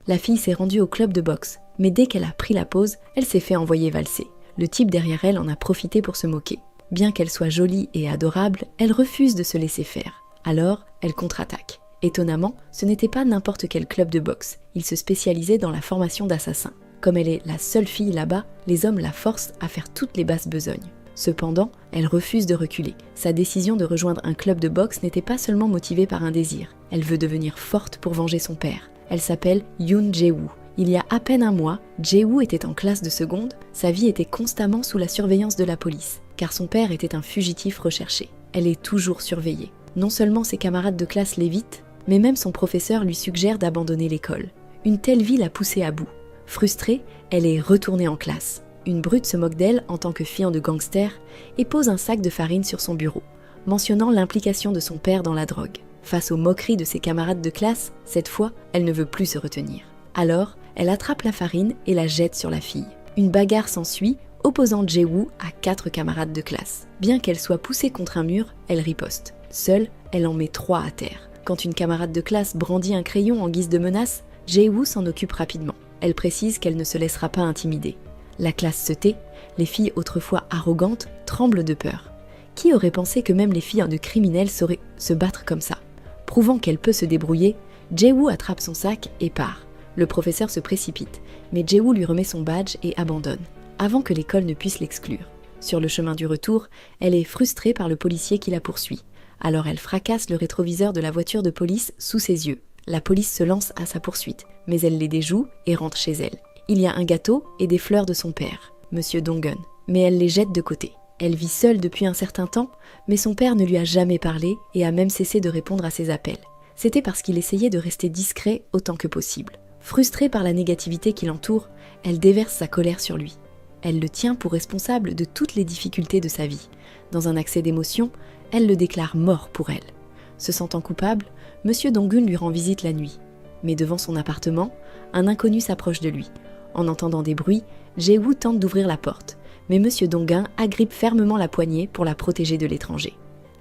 La fille s'est rendue au club de boxe, mais dès qu'elle a pris la pause, elle s'est fait envoyer valser. Le type derrière elle en a profité pour se moquer. Bien qu'elle soit jolie et adorable, elle refuse de se laisser faire. Alors, elle contre-attaque. Étonnamment, ce n'était pas n'importe quel club de boxe, il se spécialisait dans la formation d'assassins. Comme elle est la seule fille là-bas, les hommes la forcent à faire toutes les basses besognes. Cependant, elle refuse de reculer. Sa décision de rejoindre un club de boxe n'était pas seulement motivée par un désir. Elle veut devenir forte pour venger son père. Elle s'appelle Yoon Jae-woo. Il y a à peine un mois, Jae-woo était en classe de seconde, sa vie était constamment sous la surveillance de la police, car son père était un fugitif recherché. Elle est toujours surveillée. Non seulement ses camarades de classe l'évitent, mais même son professeur lui suggère d'abandonner l'école. Une telle vie l'a poussée à bout. Frustrée, elle est retournée en classe. Une brute se moque d'elle en tant que fiant de gangster et pose un sac de farine sur son bureau, mentionnant l'implication de son père dans la drogue. Face aux moqueries de ses camarades de classe, cette fois, elle ne veut plus se retenir. Alors, elle attrape la farine et la jette sur la fille. Une bagarre s'ensuit, opposant Jae-woo à 4 camarades de classe. Bien qu'elle soit poussée contre un mur, elle riposte. Seule, elle en met 3 à terre. Quand une camarade de classe brandit un crayon en guise de menace, Jae-woo s'en occupe rapidement. Elle précise qu'elle ne se laissera pas intimider. La classe se tait, les filles autrefois arrogantes tremblent de peur. Qui aurait pensé que même les filles de criminels sauraient se battre comme ça? Prouvant qu'elle peut se débrouiller, Jae-woo attrape son sac et part. Le professeur se précipite, mais Jae-woo lui remet son badge et abandonne, avant que l'école ne puisse l'exclure. Sur le chemin du retour, elle est frustrée par le policier qui la poursuit. Alors elle fracasse le rétroviseur de la voiture de police sous ses yeux. La police se lance à sa poursuite, mais elle les déjoue et rentre chez elle. Il y a un gâteau et des fleurs de son père, Monsieur Dong-gun, mais elle les jette de côté. Elle vit seule depuis un certain temps, mais son père ne lui a jamais parlé et a même cessé de répondre à ses appels. C'était parce qu'il essayait de rester discret autant que possible. Frustrée par la négativité qui l'entoure, elle déverse sa colère sur lui. Elle le tient pour responsable de toutes les difficultés de sa vie. Dans un accès d'émotion, elle le déclare mort pour elle. Se sentant coupable, Monsieur Dong-gun lui rend visite la nuit. Mais devant son appartement, un inconnu s'approche de lui. En entendant des bruits, Jae-woo tente d'ouvrir la porte, mais Monsieur Dong-gun agrippe fermement la poignée pour la protéger de l'étranger.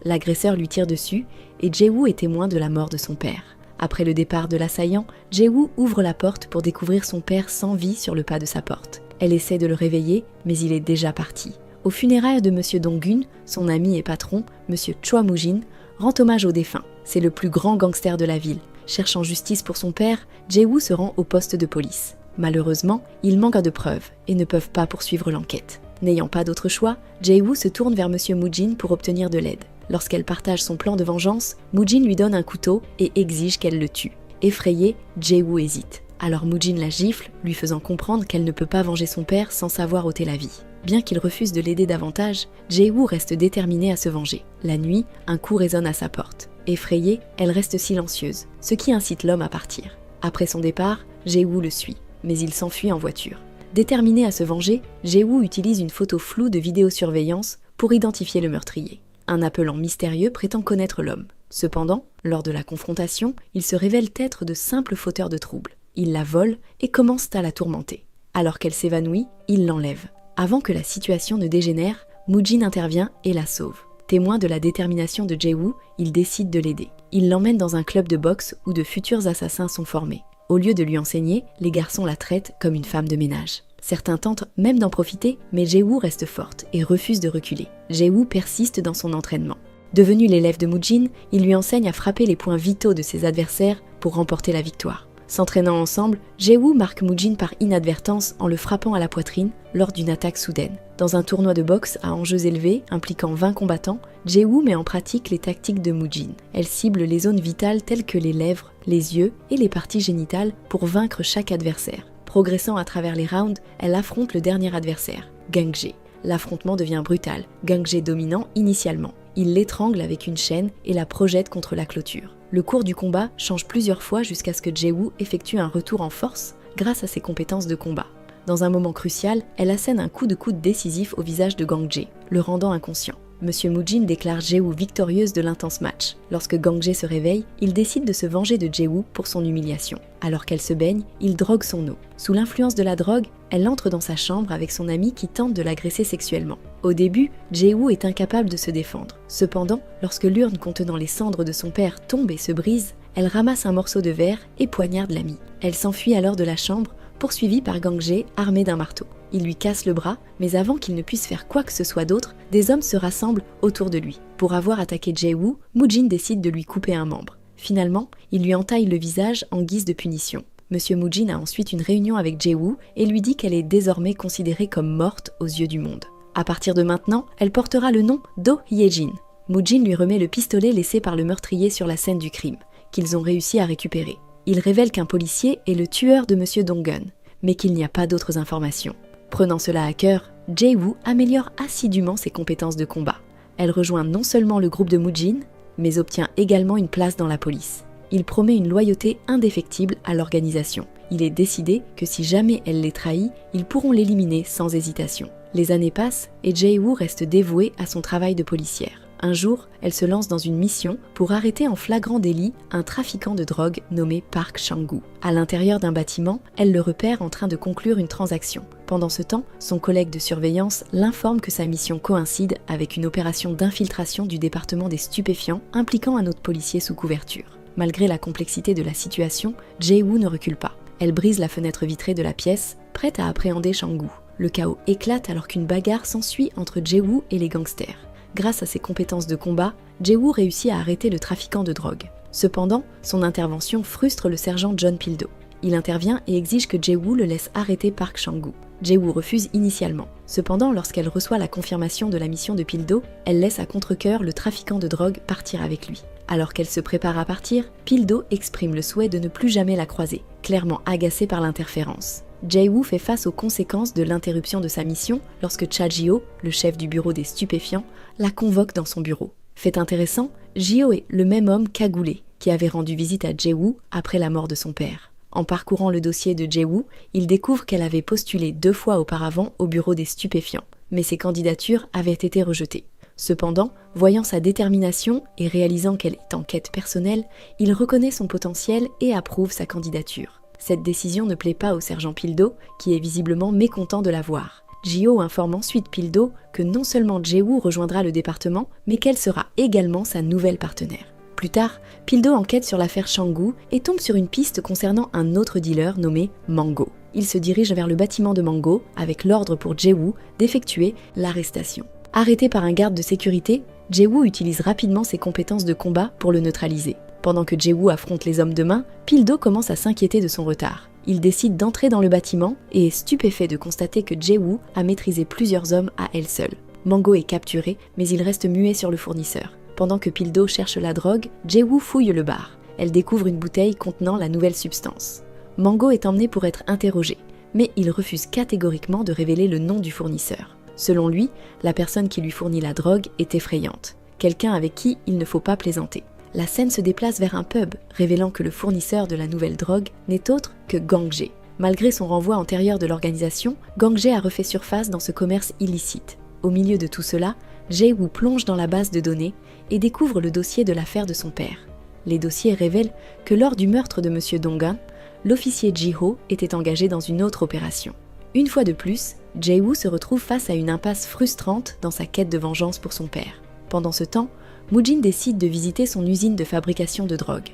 L'agresseur lui tire dessus et Jae-woo est témoin de la mort de son père. Après le départ de l'assaillant, Jae-woo ouvre la porte pour découvrir son père sans vie sur le pas de sa porte. Elle essaie de le réveiller, mais il est déjà parti. Aux funérailles de Monsieur Dong-gun, son ami et patron, Monsieur Choi Moo-jin, rend hommage au défunt. C'est le plus grand gangster de la ville. Cherchant justice pour son père, Jae-woo se rend au poste de police. Malheureusement, ils manquent de preuves et ne peuvent pas poursuivre l'enquête. N'ayant pas d'autre choix, Jae-woo se tourne vers Monsieur Moo-jin pour obtenir de l'aide. Lorsqu'elle partage son plan de vengeance, Moo-jin lui donne un couteau et exige qu'elle le tue. Effrayée, Jae-woo hésite. Alors Moo-jin la gifle, lui faisant comprendre qu'elle ne peut pas venger son père sans savoir ôter la vie. Bien qu'il refuse de l'aider davantage, Jae-woo reste déterminée à se venger. La nuit, un coup résonne à sa porte. Effrayée, elle reste silencieuse, ce qui incite l'homme à partir. Après son départ, Jae-woo le suit, mais il s'enfuit en voiture. Déterminée à se venger, Jae-woo utilise une photo floue de vidéosurveillance pour identifier le meurtrier. Un appelant mystérieux prétend connaître l'homme. Cependant, lors de la confrontation, il se révèle être de simples fauteurs de troubles. Ils la volent et commencent à la tourmenter. Alors qu'elle s'évanouit, ils l'enlèvent. Avant que la situation ne dégénère, Moo-jin intervient et la sauve. Témoin de la détermination de Jae-woo, il décide de l'aider. Il l'emmène dans un club de boxe où de futurs assassins sont formés. Au lieu de lui enseigner, les garçons la traitent comme une femme de ménage. Certains tentent même d'en profiter, mais Jae-woo reste forte et refuse de reculer. Jae-woo persiste dans son entraînement. Devenu l'élève de Moo-jin, il lui enseigne à frapper les points vitaux de ses adversaires pour remporter la victoire. S'entraînant ensemble, Jae-woo marque Moo-jin par inadvertance en le frappant à la poitrine lors d'une attaque soudaine. Dans un tournoi de boxe à enjeux élevés impliquant 20 combattants, Jae-woo met en pratique les tactiques de Moo-jin. Elle cible les zones vitales telles que les lèvres, les yeux et les parties génitales pour vaincre chaque adversaire. Progressant à travers les rounds, elle affronte le dernier adversaire, Gang-jae. L'affrontement devient brutal, Gang-jae dominant initialement. Il l'étrangle avec une chaîne et la projette contre la clôture. Le cours du combat change plusieurs fois jusqu'à ce que Jae-woo effectue un retour en force grâce à ses compétences de combat. Dans un moment crucial, elle assène un coup de coude décisif au visage de Gang-jae, le rendant inconscient. Monsieur Moo-jin déclare Jae-woo victorieuse de l'intense match. Lorsque Gang-jae se réveille, il décide de se venger de Jae-woo pour son humiliation. Alors qu'elle se baigne, il drogue son eau. Sous l'influence de la drogue, elle entre dans sa chambre avec son ami qui tente de l'agresser sexuellement. Au début, Jae-woo est incapable de se défendre. Cependant, lorsque l'urne contenant les cendres de son père tombe et se brise, elle ramasse un morceau de verre et poignarde l'ami. Elle s'enfuit alors de la chambre, poursuivie par Gang Jae armé d'un marteau. Il lui casse le bras, mais avant qu'il ne puisse faire quoi que ce soit d'autre, des hommes se rassemblent autour de lui. Pour avoir attaqué Jae-woo, Moo-jin décide de lui couper un membre. Finalement, il lui entaille le visage en guise de punition. Monsieur Moo-jin a ensuite une réunion avec Jae-woo et lui dit qu'elle est désormais considérée comme morte aux yeux du monde. À partir de maintenant, elle portera le nom Do Hye-jin. Moo-jin lui remet le pistolet laissé par le meurtrier sur la scène du crime, qu'ils ont réussi à récupérer. Il révèle qu'un policier est le tueur de Monsieur Dong-gun, mais qu'il n'y a pas d'autres informations. Prenant cela à cœur, Jae-woo améliore assidûment ses compétences de combat. Elle rejoint non seulement le groupe de Moo-jin, mais obtient également une place dans la police. Il promet une loyauté indéfectible à l'organisation. Il est décidé que si jamais elle les trahit, ils pourront l'éliminer sans hésitation. Les années passent et Jae-woo reste dévouée à son travail de policière. Un jour, elle se lance dans une mission pour arrêter en flagrant délit un trafiquant de drogue nommé Park Chang-gu. À l'intérieur d'un bâtiment, elle le repère en train de conclure une transaction. Pendant ce temps, son collègue de surveillance l'informe que sa mission coïncide avec une opération d'infiltration du département des stupéfiants impliquant un autre policier sous couverture. Malgré la complexité de la situation, Jae-woo ne recule pas. Elle brise la fenêtre vitrée de la pièce, prête à appréhender Chang-gu. Le chaos éclate alors qu'une bagarre s'ensuit entre Jae-woo et les gangsters. Grâce à ses compétences de combat, Jae-woo réussit à arrêter le trafiquant de drogue. Cependant, son intervention frustre le sergent John Pildo. Il intervient et exige que Jae-woo le laisse arrêter Park Chang-gu. Jae-woo refuse initialement. Cependant, lorsqu'elle reçoit la confirmation de la mission de Pildo, elle laisse à contre-cœur le trafiquant de drogue partir avec lui. Alors qu'elle se prépare à partir, Pildo exprime le souhait de ne plus jamais la croiser, clairement agacé par l'interférence. Jae-woo fait face aux conséquences de l'interruption de sa mission lorsque Cha Ji-ho, le chef du bureau des stupéfiants, la convoque dans son bureau. Fait intéressant, Ji-ho est le même homme cagoulé qui avait rendu visite à Jae-woo après la mort de son père. En parcourant le dossier de Jae-woo, il découvre qu'elle avait postulé 2 fois auparavant au bureau des stupéfiants, mais ses candidatures avaient été rejetées. Cependant, voyant sa détermination et réalisant qu'elle est en quête personnelle, il reconnaît son potentiel et approuve sa candidature. Cette décision ne plaît pas au sergent Pildo, qui est visiblement mécontent de la voir. Ji-ho informe ensuite Pildo que non seulement Jae-woo rejoindra le département, mais qu'elle sera également sa nouvelle partenaire. Plus tard, Pildo enquête sur l'affaire Chang-gu et tombe sur une piste concernant un autre dealer nommé Mango. Il se dirige vers le bâtiment de Mango avec l'ordre pour Jae-woo d'effectuer l'arrestation. Arrêté par un garde de sécurité, Jae-woo utilise rapidement ses compétences de combat pour le neutraliser. Pendant que Jae-woo affronte les hommes de main, Pildo commence à s'inquiéter de son retard. Il décide d'entrer dans le bâtiment et est stupéfait de constater que Jae-woo a maîtrisé plusieurs hommes à elle seule. Mango est capturé, mais il reste muet sur le fournisseur. Pendant que Pildo cherche la drogue, Jae-woo fouille le bar. Elle découvre une bouteille contenant la nouvelle substance. Mango est emmené pour être interrogé, mais il refuse catégoriquement de révéler le nom du fournisseur. Selon lui, la personne qui lui fournit la drogue est effrayante, quelqu'un avec qui il ne faut pas plaisanter. La scène se déplace vers un pub, révélant que le fournisseur de la nouvelle drogue n'est autre que Gang Jae. Malgré son renvoi antérieur de l'organisation, Gang Jae a refait surface dans ce commerce illicite. Au milieu de tout cela, Jae-woo plonge dans la base de données et découvre le dossier de l'affaire de son père. Les dossiers révèlent que lors du meurtre de Monsieur Dong-gun, l'officier Ji-ho était engagé dans une autre opération. Une fois de plus, Jae-woo se retrouve face à une impasse frustrante dans sa quête de vengeance pour son père. Pendant ce temps, Moo-jin décide de visiter son usine de fabrication de drogue.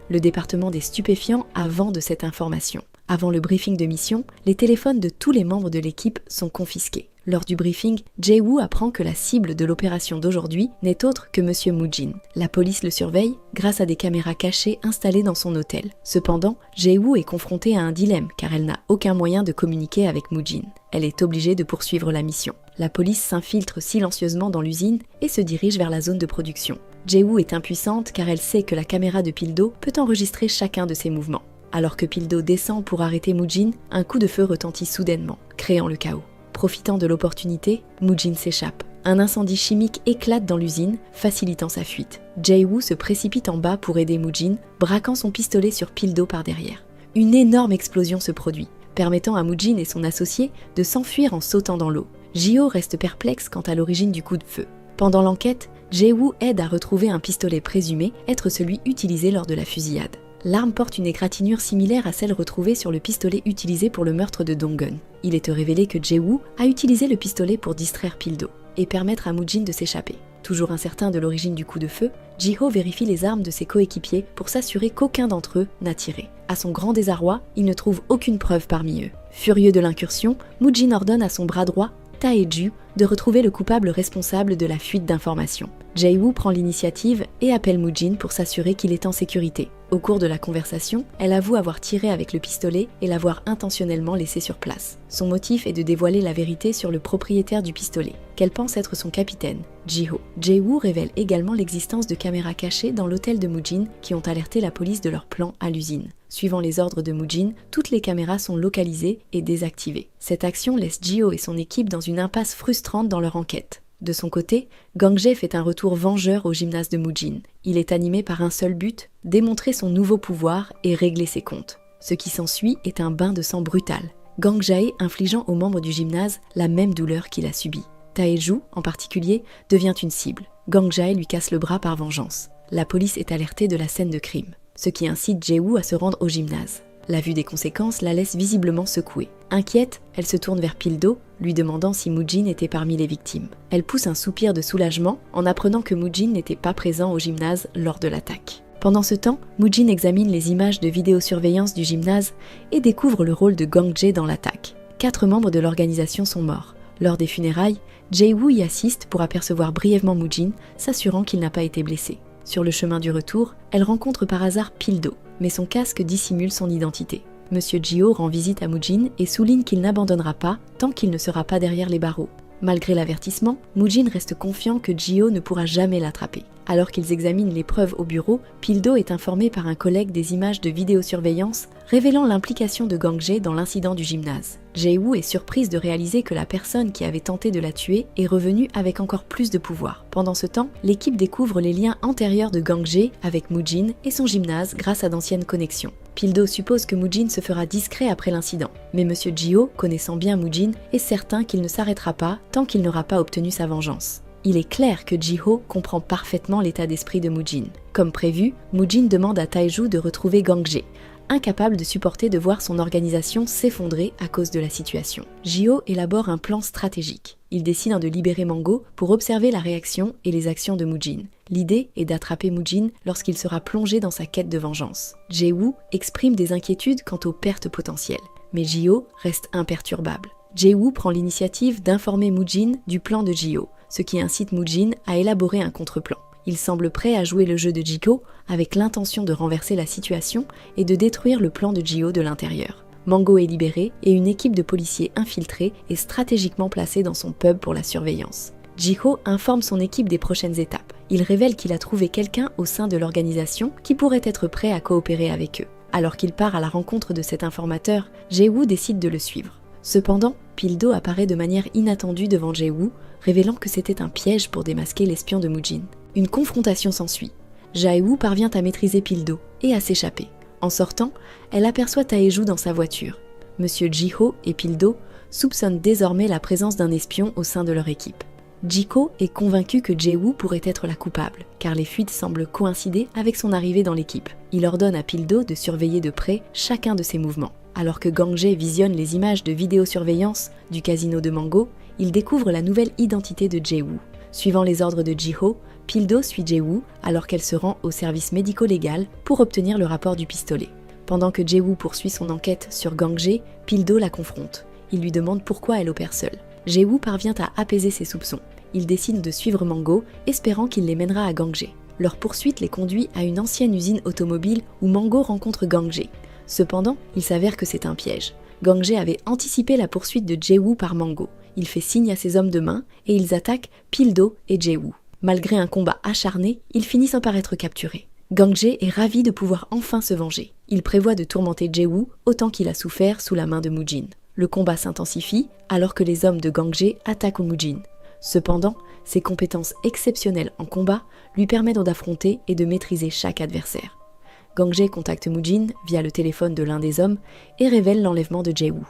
Le département des stupéfiants a vent de cette information. Avant le briefing de mission, les téléphones de tous les membres de l'équipe sont confisqués. Lors du briefing, Jae-woo apprend que la cible de l'opération d'aujourd'hui n'est autre que Monsieur Moo-jin. La police le surveille grâce à des caméras cachées installées dans son hôtel. Cependant, Jae-woo est confrontée à un dilemme car elle n'a aucun moyen de communiquer avec Moo-jin. Elle est obligée de poursuivre la mission. La police s'infiltre silencieusement dans l'usine et se dirige vers la zone de production. Jae-woo est impuissante car elle sait que la caméra de Pildo peut enregistrer chacun de ses mouvements. Alors que Pildo descend pour arrêter Moo-jin, un coup de feu retentit soudainement, créant le chaos. Profitant de l'opportunité, Moo-jin s'échappe. Un incendie chimique éclate dans l'usine, facilitant sa fuite. Jae-woo se précipite en bas pour aider Moo-jin, braquant son pistolet sur Pildo par derrière. Une énorme explosion se produit, permettant à Moo-jin et son associé de s'enfuir en sautant dans l'eau. Ji-ho reste perplexe quant à l'origine du coup de feu. Pendant l'enquête, Jae-woo aide à retrouver un pistolet présumé être celui utilisé lors de la fusillade. L'arme porte une égratignure similaire à celle retrouvée sur le pistolet utilisé pour le meurtre de Dong-gun. Il est révélé que Jae-woo a utilisé le pistolet pour distraire Pildo et permettre à Moo-jin de s'échapper. Toujours incertain de l'origine du coup de feu, Ji-ho vérifie les armes de ses coéquipiers pour s'assurer qu'aucun d'entre eux n'a tiré. À son grand désarroi, il ne trouve aucune preuve parmi eux. Furieux de l'incursion, Mu-jin ordonne à son bras droit, Tae-ju, de retrouver le coupable responsable de la fuite d'informations. Jae-woo prend l'initiative et appelle Mu-jin pour s'assurer qu'il est en sécurité. Au cours de la conversation, elle avoue avoir tiré avec le pistolet et l'avoir intentionnellement laissé sur place. Son motif est de dévoiler la vérité sur le propriétaire du pistolet, qu'elle pense être son capitaine, Ji-ho. Jae-woo révèle également l'existence de caméras cachées dans l'hôtel de Mu-jin qui ont alerté la police de leur plan à l'usine. Suivant les ordres de Mu-jin, toutes les caméras sont localisées et désactivées. Cette action laisse Ji-ho et son équipe dans une impasse frustrante dans leur enquête. De son côté, Gang-jae fait un retour vengeur au gymnase de Mu-jin. Il est animé par un seul but, démontrer son nouveau pouvoir et régler ses comptes. Ce qui s'ensuit est un bain de sang brutal, Gang-jae infligeant aux membres du gymnase la même douleur qu'il a subie. Tae-ju, en particulier, devient une cible. Gang-jae lui casse le bras par vengeance. La police est alertée de la scène de crime, ce qui incite Jae-woo à se rendre au gymnase. La vue des conséquences la laisse visiblement secouée. Inquiète, elle se tourne vers Pildo, lui demandant si Mu-jin était parmi les victimes. Elle pousse un soupir de soulagement en apprenant que Mu-jin n'était pas présent au gymnase lors de l'attaque. Pendant ce temps, Mu-jin examine les images de vidéosurveillance du gymnase et découvre le rôle de Gang-jae dans l'attaque. 4 membres de l'organisation sont morts. Lors des funérailles, Jae-woo y assiste pour apercevoir brièvement Mu-jin, s'assurant qu'il n'a pas été blessé. Sur le chemin du retour, elle rencontre par hasard Pildo, mais son casque dissimule son identité. Monsieur Ji-ho rend visite à Mu-jin et souligne qu'il n'abandonnera pas tant qu'il ne sera pas derrière les barreaux. Malgré l'avertissement, Mu-jin reste confiant que Ji-ho ne pourra jamais l'attraper. Alors qu'ils examinent les preuves au bureau, Pildo est informé par un collègue des images de vidéosurveillance révélant l'implication de Gang-jae dans l'incident du gymnase. Jae-woo est surprise de réaliser que la personne qui avait tenté de la tuer est revenue avec encore plus de pouvoir. Pendant ce temps, l'équipe découvre les liens antérieurs de Gang-jae avec Mu-jin et son gymnase grâce à d'anciennes connexions. Pildo suppose que Mu-jin se fera discret après l'incident, mais Monsieur Ji-ho, connaissant bien Mu-jin, est certain qu'il ne s'arrêtera pas tant qu'il n'aura pas obtenu sa vengeance. Il est clair que Ji-ho comprend parfaitement l'état d'esprit de Mu-jin. Comme prévu, Mu-jin demande à Tae-ju de retrouver Gang-jae, incapable de supporter de voir son organisation s'effondrer à cause de la situation. Ji-ho élabore un plan stratégique. Il décide de libérer Mango pour observer la réaction et les actions de Mu-jin. L'idée est d'attraper Mu-jin lorsqu'il sera plongé dans sa quête de vengeance. Jae-woo exprime des inquiétudes quant aux pertes potentielles, mais Ji-ho reste imperturbable. Jae-woo prend l'initiative d'informer Mu-jin du plan de Ji-ho, ce qui incite Mu-jin à élaborer un contre-plan. Il semble prêt à jouer le jeu de Ji-ho avec l'intention de renverser la situation et de détruire le plan de Ji-ho de l'intérieur. Mango est libéré et une équipe de policiers infiltrés est stratégiquement placée dans son pub pour la surveillance. Ji-ho informe son équipe des prochaines étapes. Il révèle qu'il a trouvé quelqu'un au sein de l'organisation qui pourrait être prêt à coopérer avec eux. Alors qu'il part à la rencontre de cet informateur, Jae-woo décide de le suivre. Cependant, Pildo apparaît de manière inattendue devant Jae-woo, révélant que c'était un piège pour démasquer l'espion de Mu-jin. Une confrontation s'ensuit. Jae-woo parvient à maîtriser Pildo et à s'échapper. En sortant, elle aperçoit Tae-ju dans sa voiture. Monsieur Ji-ho et Pildo soupçonnent désormais la présence d'un espion au sein de leur équipe. Ji-ho est convaincu que Jae-woo pourrait être la coupable, car les fuites semblent coïncider avec son arrivée dans l'équipe. Il ordonne à Pildo de surveiller de près chacun de ses mouvements. Alors que Gang-jae visionne les images de vidéosurveillance du casino de Mango, il découvre la nouvelle identité de Jae-woo. Suivant les ordres de Ji-ho, Pildo suit Jae-woo alors qu'elle se rend au service médico-légal pour obtenir le rapport du pistolet. Pendant que Jae-woo poursuit son enquête sur Gang-jae, Pildo la confronte. Il lui demande pourquoi elle opère seule. Jae-woo parvient à apaiser ses soupçons. Il décide de suivre Mango, espérant qu'il les mènera à Gang-jae. Leur poursuite les conduit à une ancienne usine automobile où Mango rencontre Gang-jae. Cependant, il s'avère que c'est un piège. Gang-jae avait anticipé la poursuite de Jae-woo par Mango. Il fait signe à ses hommes de main et ils attaquent Pildo et Jae-woo. Malgré un combat acharné, ils finissent par être capturés. Gang-jae est ravi de pouvoir enfin se venger. Il prévoit de tourmenter Jae-woo autant qu'il a souffert sous la main de Mu-jin. Le combat s'intensifie alors que les hommes de Gang-jae attaquent Mu-jin. Cependant, ses compétences exceptionnelles en combat lui permettent d'affronter et de maîtriser chaque adversaire. Gang-jae contacte Mu-jin via le téléphone de l'un des hommes et révèle l'enlèvement de Jae-woo.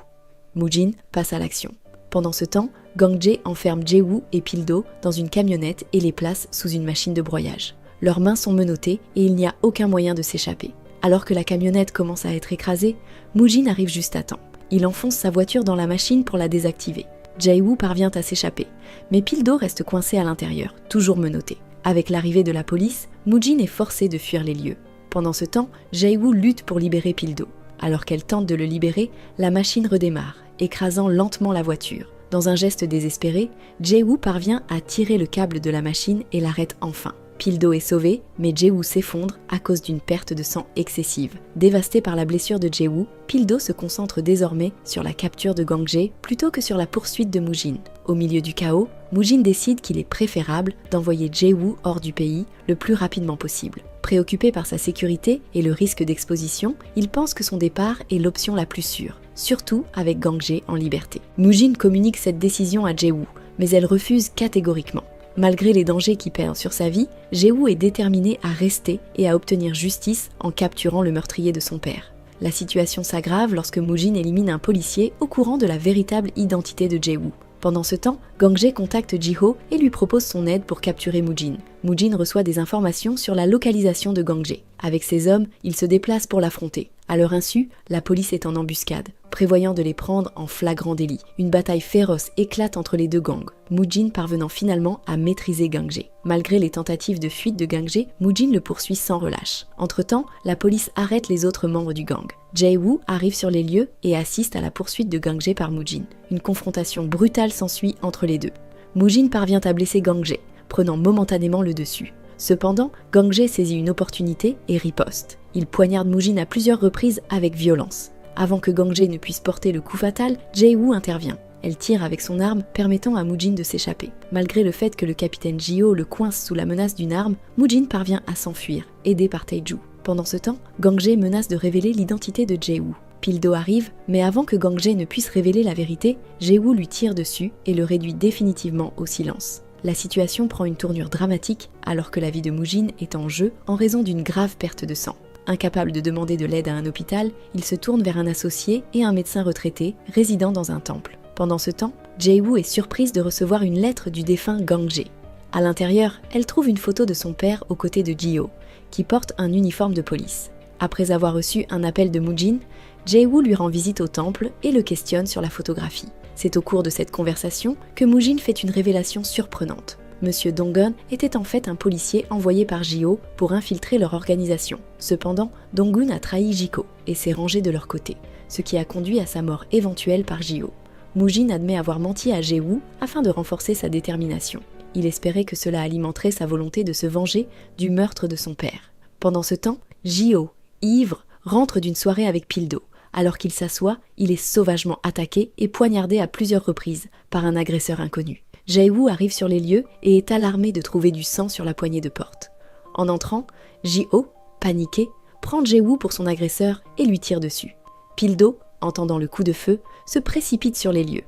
Mu-jin passe à l'action. Pendant ce temps, Gang-jae enferme Jae-woo et Pildo dans une camionnette et les place sous une machine de broyage. Leurs mains sont menottées et il n'y a aucun moyen de s'échapper. Alors que la camionnette commence à être écrasée, Mu-jin arrive juste à temps. Il enfonce sa voiture dans la machine pour la désactiver. Jae-woo parvient à s'échapper, mais Pil-do reste coincé à l'intérieur, toujours menotté. Avec l'arrivée de la police, Moo-jin est forcé de fuir les lieux. Pendant ce temps, Jae-woo lutte pour libérer Pil-do. Alors qu'elle tente de le libérer, la machine redémarre, écrasant lentement la voiture. Dans un geste désespéré, Jae-woo parvient à tirer le câble de la machine et l'arrête enfin. Pil-do est sauvé, mais Jae-woo s'effondre à cause d'une perte de sang excessive. Dévasté par la blessure de Jae-woo, Pil-do se concentre désormais sur la capture de Gang-jae plutôt que sur la poursuite de Moo-jin. Au milieu du chaos, Moo-jin décide qu'il est préférable d'envoyer Jae-woo hors du pays le plus rapidement possible. Préoccupé par sa sécurité et le risque d'exposition, il pense que son départ est l'option la plus sûre, surtout avec Gang-jae en liberté. Moo-jin communique cette décision à Jae-woo, mais elle refuse catégoriquement. Malgré les dangers qui pèsent sur sa vie, Jae-woo est déterminé à rester et à obtenir justice en capturant le meurtrier de son père. La situation s'aggrave lorsque Moo-jin élimine un policier au courant de la véritable identité de Jae-woo. Pendant ce temps, Gang-jae contacte Ji-ho et lui propose son aide pour capturer Moo-jin. Moo-jin reçoit des informations sur la localisation de Gang-jae. Avec ses hommes, il se déplace pour l'affronter. À leur insu, la police est en embuscade, prévoyant de les prendre en flagrant délit. Une bataille féroce éclate entre les deux gangs, Moo-jin parvenant finalement à maîtriser Gang-jae. Malgré les tentatives de fuite de Gang-jae, Moo-jin le poursuit sans relâche. Entre-temps, la police arrête les autres membres du gang. Jae-woo arrive sur les lieux et assiste à la poursuite de Gang-jae par Moo-jin. Une confrontation brutale s'ensuit entre les deux. Moo-jin parvient à blesser Gang-jae, prenant momentanément le dessus. Cependant, Gang-jae saisit une opportunité et riposte. Il poignarde Moo-jin à plusieurs reprises avec violence. Avant que Gang-jae ne puisse porter le coup fatal, Jae-woo intervient. Elle tire avec son arme, permettant à Moo-jin de s'échapper. Malgré le fait que le capitaine Ji-ho le coince sous la menace d'une arme, Moo-jin parvient à s'enfuir, aidé par Tae-joo. Pendant ce temps, Gang-jae menace de révéler l'identité de Jae-woo. Pil-do arrive, mais avant que Gang-jae ne puisse révéler la vérité, Jae-woo lui tire dessus et le réduit définitivement au silence. La situation prend une tournure dramatique alors que la vie de Moo-jin est en jeu en raison d'une grave perte de sang. Incapable de demander de l'aide à un hôpital, il se tourne vers un associé et un médecin retraité résidant dans un temple. Pendant ce temps, Jae-woo est surprise de recevoir une lettre du défunt Gang-jae. À l'intérieur, elle trouve une photo de son père aux côtés de Ji-ho, qui porte un uniforme de police. Après avoir reçu un appel de Moo-jin, Jae-woo lui rend visite au temple et le questionne sur la photographie. C'est au cours de cette conversation que Moo-jin fait une révélation surprenante. Monsieur Dong-gun était en fait un policier envoyé par Ji-ho pour infiltrer leur organisation. Cependant, Dong-gun a trahi Ji-ko et s'est rangé de leur côté, ce qui a conduit à sa mort éventuelle par Ji-ho. Moo-jin admet avoir menti à Jae-woo afin de renforcer sa détermination. Il espérait que cela alimenterait sa volonté de se venger du meurtre de son père. Pendant ce temps, Ji-ho, ivre, rentre d'une soirée avec Pil-do. Alors qu'il s'assoit, il est sauvagement attaqué et poignardé à plusieurs reprises par un agresseur inconnu. Jae-woo arrive sur les lieux et est alarmé de trouver du sang sur la poignée de porte. En entrant, Ji-ho, paniqué, prend Jae-woo pour son agresseur et lui tire dessus. Pil-do, entendant le coup de feu, se précipite sur les lieux.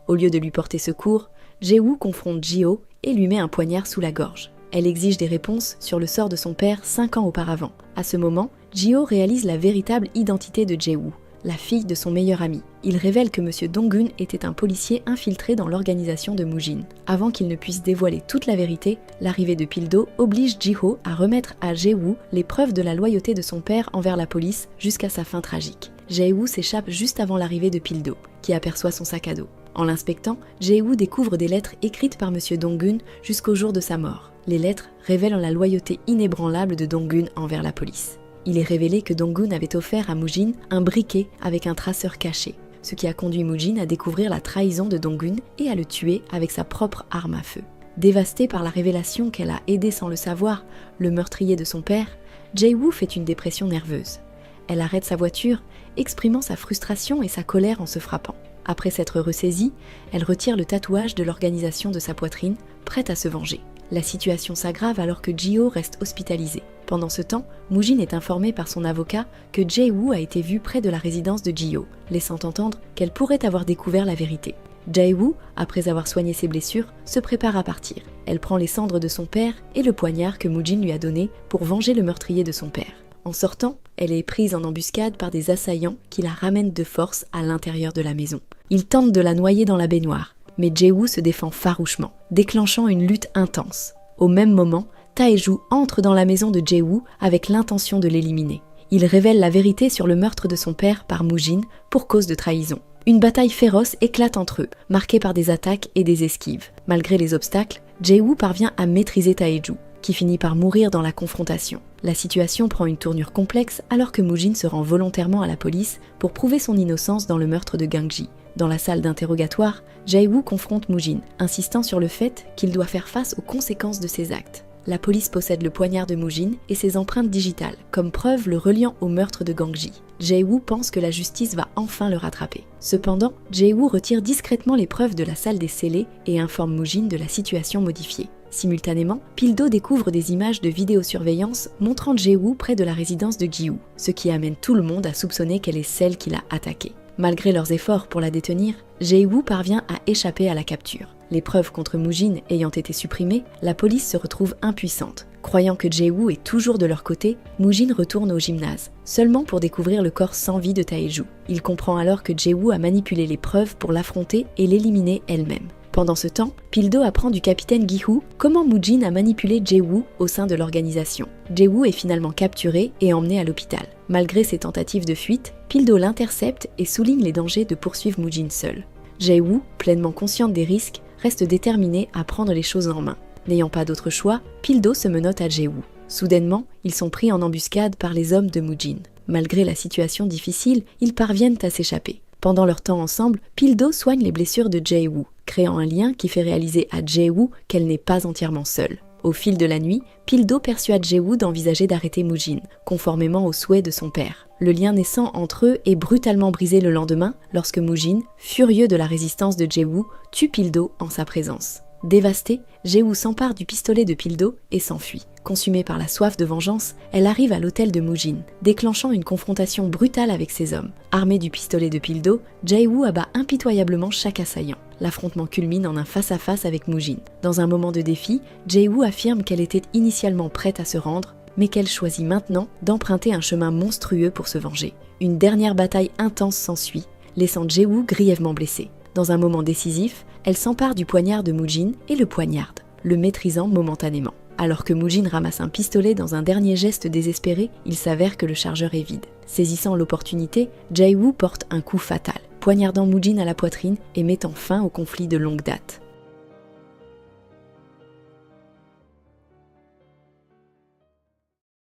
Au lieu de lui porter secours, Jae-woo confronte Ji-ho et lui met un poignard sous la gorge. Elle exige des réponses sur le sort de son père 5 ans auparavant. À ce moment, Ji-ho réalise la véritable identité de Jae-woo, la fille de son meilleur ami. Il révèle que Monsieur Dong-gun était un policier infiltré dans l'organisation de Moo-jin. Avant qu'il ne puisse dévoiler toute la vérité, l'arrivée de Pil-do oblige Ji-ho à remettre à Jae-woo les preuves de la loyauté de son père envers la police jusqu'à sa fin tragique. Jae-woo s'échappe juste avant l'arrivée de Pil-do, qui aperçoit son sac à dos. En l'inspectant, Jae-woo découvre des lettres écrites par Monsieur Dong-gun jusqu'au jour de sa mort. Les lettres révèlent la loyauté inébranlable de Dong-gun envers la police. Il est révélé que Dong-gun avait offert à Moo-jin un briquet avec un traceur caché, ce qui a conduit Moo-jin à découvrir la trahison de Dong-gun et à le tuer avec sa propre arme à feu. Dévastée par la révélation qu'elle a aidé sans le savoir le meurtrier de son père, Jae-woo fait une dépression nerveuse. Elle arrête sa voiture, exprimant sa frustration et sa colère en se frappant. Après s'être ressaisie, elle retire le tatouage de l'organisation de sa poitrine, prête à se venger. La situation s'aggrave alors que Ji-ho reste hospitalisé. Pendant ce temps, Moo-jin est informée par son avocat que Jae-woo a été vue près de la résidence de Ji-ho, laissant entendre qu'elle pourrait avoir découvert la vérité. Jae-woo, après avoir soigné ses blessures, se prépare à partir. Elle prend les cendres de son père et le poignard que Moo-jin lui a donné pour venger le meurtrier de son père. En sortant, elle est prise en embuscade par des assaillants qui la ramènent de force à l'intérieur de la maison. Ils tentent de la noyer dans la baignoire, mais Jae-woo se défend farouchement, déclenchant une lutte intense. Au même moment, Tae-joo entre dans la maison de Jae-woo avec l'intention de l'éliminer. Il révèle la vérité sur le meurtre de son père par Moo-jin pour cause de trahison. Une bataille féroce éclate entre eux, marquée par des attaques et des esquives. Malgré les obstacles, Jae-woo parvient à maîtriser Tae-ju, qui finit par mourir dans la confrontation. La situation prend une tournure complexe alors que Mu-jin se rend volontairement à la police pour prouver son innocence dans le meurtre de Gang-ji. Dans la salle d'interrogatoire, Jae-woo confronte Mu-jin, insistant sur le fait qu'il doit faire face aux conséquences de ses actes. La police possède le poignard de Mu-jin et ses empreintes digitales, comme preuve le reliant au meurtre de Gang-ji. Jae-woo pense que la justice va enfin le rattraper. Cependant, Jae-woo retire discrètement les preuves de la salle des scellés et informe Mu-jin de la situation modifiée. Simultanément, Pildo découvre des images de vidéosurveillance montrant Jae-woo près de la résidence de Gi-woo, ce qui amène tout le monde à soupçonner qu'elle est celle qui l'a attaquée. Malgré leurs efforts pour la détenir, Jae-woo parvient à échapper à la capture. Les preuves contre Mu-jin ayant été supprimées, la police se retrouve impuissante. Croyant que Jae-woo est toujours de leur côté, Mu-jin retourne au gymnase, seulement pour découvrir le corps sans vie de Tae-ju. Il comprend alors que Jae-woo a manipulé les preuves pour l'affronter et l'éliminer elle-même. Pendant ce temps, Pildo apprend du capitaine Gi-woo comment Mu-jin a manipulé Jae-woo au sein de l'organisation. Jae-woo est finalement capturé et emmené à l'hôpital. Malgré ses tentatives de fuite, Pildo l'intercepte et souligne les dangers de poursuivre Mu-jin seul. Jae-woo, pleinement consciente des risques, reste déterminée à prendre les choses en main. N'ayant pas d'autre choix, Pildo se menotte à Jae-woo. Soudainement, ils sont pris en embuscade par les hommes de Mu-jin. Malgré la situation difficile, ils parviennent à s'échapper. Pendant leur temps ensemble, Pildo soigne les blessures de Jae-woo, créant un lien qui fait réaliser à Jae-woo qu'elle n'est pas entièrement seule. Au fil de la nuit, Pildo persuade Jae-woo d'envisager d'arrêter Mu-jin, conformément aux souhaits de son père. Le lien naissant entre eux est brutalement brisé le lendemain lorsque Mu-jin, furieux de la résistance de Jae-woo, tue Pildo en sa présence. Dévastée, Jae-woo s'empare du pistolet de Pildo et s'enfuit. Consumée par la soif de vengeance, elle arrive à l'hôtel de Mu-jin, déclenchant une confrontation brutale avec ses hommes. Armée du pistolet de Pildo, Jae-woo abat impitoyablement chaque assaillant. L'affrontement culmine en un face-à-face avec Mu-jin. Dans un moment de défi, Jae-woo affirme qu'elle était initialement prête à se rendre, mais qu'elle choisit maintenant d'emprunter un chemin monstrueux pour se venger. Une dernière bataille intense s'ensuit, laissant Jae-woo grièvement blessée. Dans un moment décisif, elle s'empare du poignard de Mu-jin et le poignarde, le maîtrisant momentanément. Alors que Mu-jin ramasse un pistolet dans un dernier geste désespéré, il s'avère que le chargeur est vide. Saisissant l'opportunité, Jae-woo porte un coup fatal, poignardant Mu-jin à la poitrine et mettant fin au conflit de longue date.